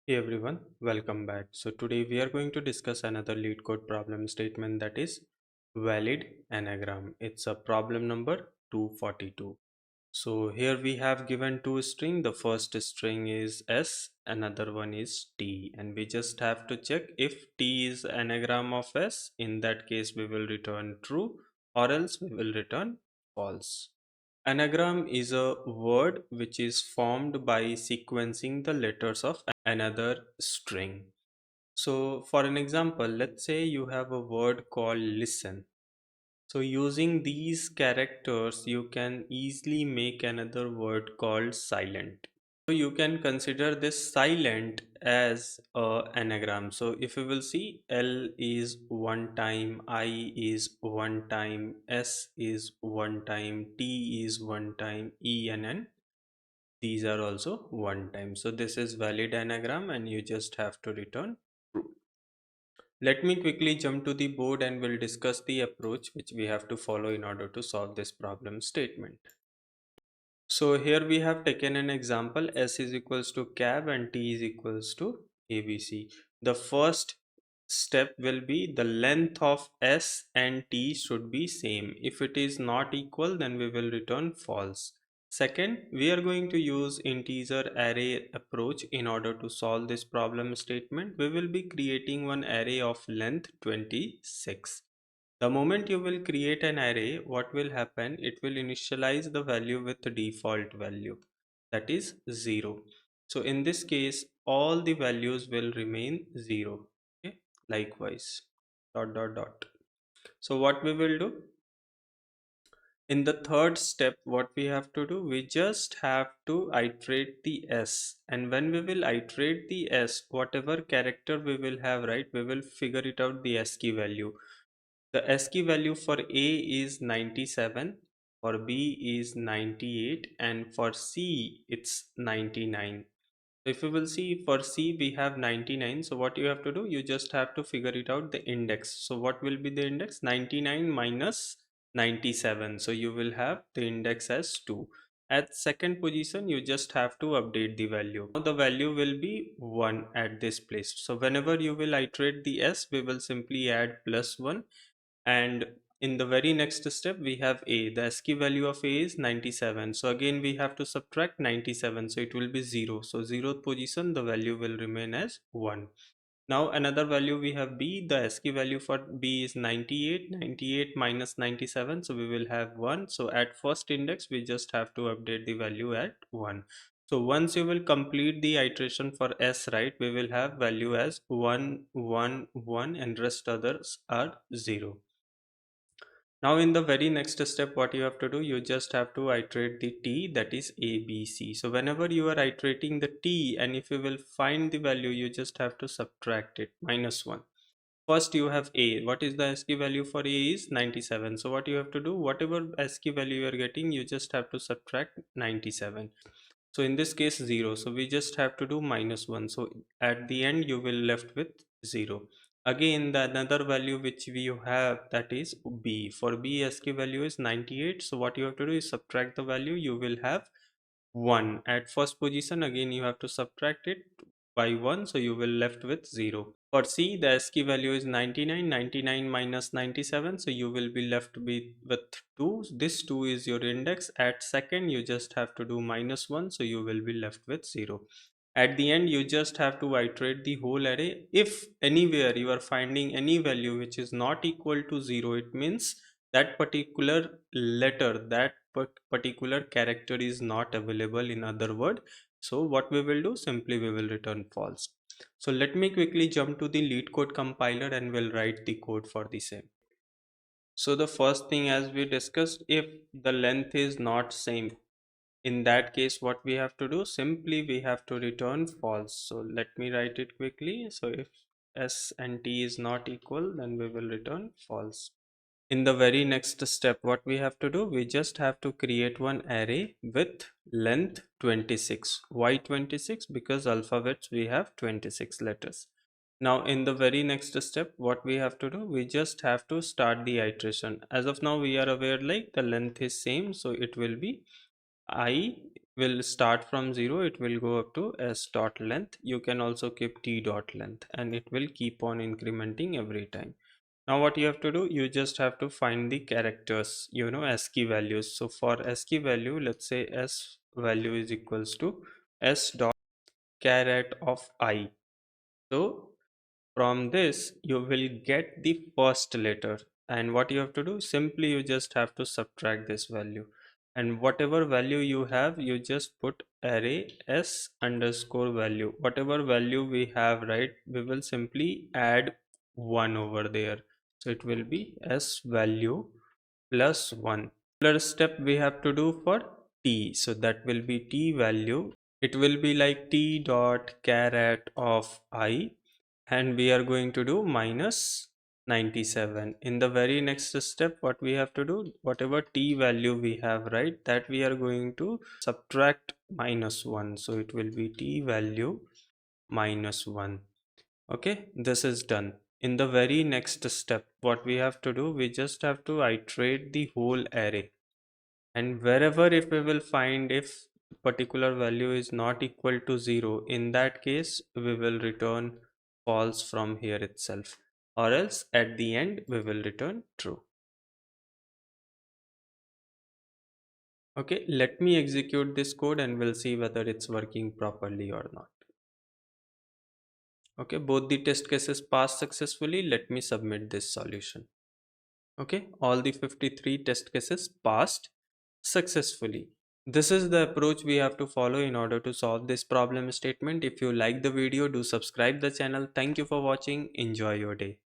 Hey everyone, welcome back. So today we are going to discuss another LeetCode problem statement, that is valid anagram. It's a problem number 242. So here we have given two string. The first string is S, another one is T, and we just have to check if T is anagram of S. In that case we will return true, or else we will return false. Anagram is a word which is formed by sequencing the letters of another string. So for an example, let's say you have a word called listen. So using these characters, you can easily make another word called silent. So you can consider this silent as a anagram. So if you will see, L is one time, I is one time, S is one time, T is one time, E and N, these are also one time. So this is valid anagram and you just have to return true. Let me quickly jump to the board and we'll discuss the approach which we have to follow in order to solve this problem statement. So here we have taken an example, S is equals to cab and T is equals to ABC. The first step will be the length of S and T should be same. If it is not equal, then we will return false. Second, we are going to use integer array approach in order to solve this problem statement. We will be creating one array of length 26. The moment you will create an array, what will happen? It will initialize the value with the default value, that is 0. So in this case, all the values will remain 0. Okay? Likewise, dot dot dot. So what we will do? In the third step, what we have to do? We just have to iterate the s. And when we will iterate the s, whatever character we will have, right, we will figure it out the ASCII value. The ASCII value for A is 97, for B is 98, and for C it's 99. If you will see, for C we have 99, so what you have to do, you just have to figure it out the index. So what will be the index? 99 minus 97, so you will have the index as 2. At second position, you just have to update the value. Now the value will be 1 at this place. So whenever you will iterate the S, we will simply add plus 1, and in the very next step we have A. The ASCII value of A is 97, so again we have to subtract 97, so it will be 0. So 0th position, the value will remain as 1. Now another value we have B. The ASCII value for B is 98. 98 minus 97, so we will have 1. So at first index we just have to update the value at 1. So once you will complete the iteration for S, right, we will have value as 1 1 1 and rest others are 0. Now in the very next step, what you have to do, you just have to iterate the t, that is a, b, c. So whenever you are iterating the t, and if you will find the value, you just have to subtract it, minus 1. First you have a. What is the ASCII value for a is 97. So what you have to do, whatever ASCII value you are getting, you just have to subtract 97. So in this case 0, so we just have to do minus 1. So at the end you will left with 0. Again, the another value which we have, that is b. For b, ASCII value is 98. So what you have to do is subtract the value, you will have 1 at first position. Again you have to subtract it by 1, so you will left with 0. For C, the ASCII value is 99. 99 minus 97, so you will be left with 2. This 2 is your index. At second you just have to do minus 1, so you will be left with 0. At the end you just have to iterate the whole array. If anywhere you are finding any value which is not equal to 0, it means that particular letter, that particular character is not available, in other word. So what we will do, simply we will return false. So let me quickly jump to the LeetCode compiler and we'll write the code for the same. So the first thing, as we discussed, if the length is not same, in that case what we have to do, simply we have to return false. So let me write it quickly. So if S and T is not equal, then we will return false. In the very next step, what we have to do, we just have to create one array with length 26. Why 26? Because alphabets we have 26 letters. Now in the very next step, what we have to do, we just have to start the iteration. As of now we are aware like the length is same, so it will be I will start from 0, it will go up to s dot length. You can also keep t dot length, and it will keep on incrementing every time. Now what you have to do, you just have to find the characters, ASCII values. So for ASCII value, let's say s value is equals to s dot caret of I. So from this, you will get the first letter. And what you have to do, simply you just have to subtract this value. And whatever value you have, you just put array s underscore value. Whatever value we have, right, we will simply add 1 over there. So it will be s value plus 1. Similar step we have to do for t. So that will be t value. It will be like t dot caret of I, and we are going to do minus 97. In the very next step, what we have to do, whatever t value we have, right, that we are going to subtract minus 1. So it will be t value minus 1. Okay, this is done. In the very next step, what we have to do, we just have to iterate the whole array, and wherever if we will find if particular value is not equal to 0, in that case we will return false from here itself, or else at the end we will return true. Okay, let me execute this code and we'll see whether it's working properly or not. Okay, both the test cases passed successfully. Let me submit this solution. Okay, all the 53 test cases passed successfully. This is the approach we have to follow in order to solve this problem statement. If you like the video, do subscribe the channel. Thank you for watching. Enjoy your day.